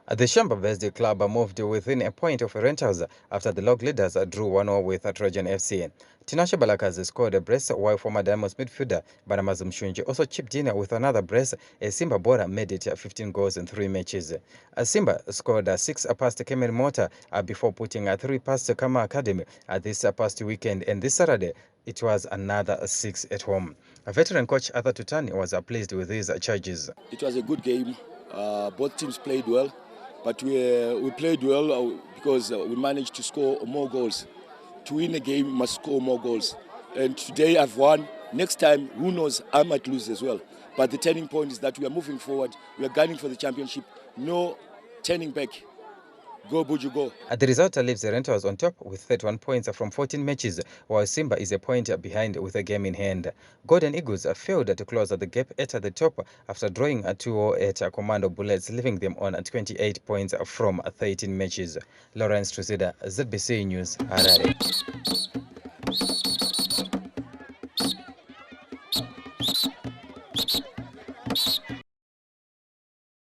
The Shamba-based club moved within a point of Rentals after the log leaders drew 1-0 with Trojan FC. Tinashe Balakas scored a brace, while former Diamonds midfielder Banamazu Mshunji also chipped in with another brace. Simba Bhora made it 15 goals in 3 matches. Simba scored 6 past Kemen Mota before putting 3 past Kama Academy this past weekend, and this Saturday it was another 6 at home. Veteran coach Arthur Tutani was pleased with these charges. It was a good game. Both teams played well. But we played well because we managed to score more goals. To win a game, you must score more goals. And today I've won. Next time, who knows, I might lose as well. But the turning point is that we are moving forward. We are gunning for the championship. No turning back. Go, Buju, go. The result leaves the Rentals on top with 31 points from 14 matches, while Simba is a point behind with a game in hand. Golden Eagles failed to close the gap at the top after drawing 2-0 at Commando Bullets, leaving them on 28 points from 13 matches. Lawrence Trusida, ZBC News, Harare.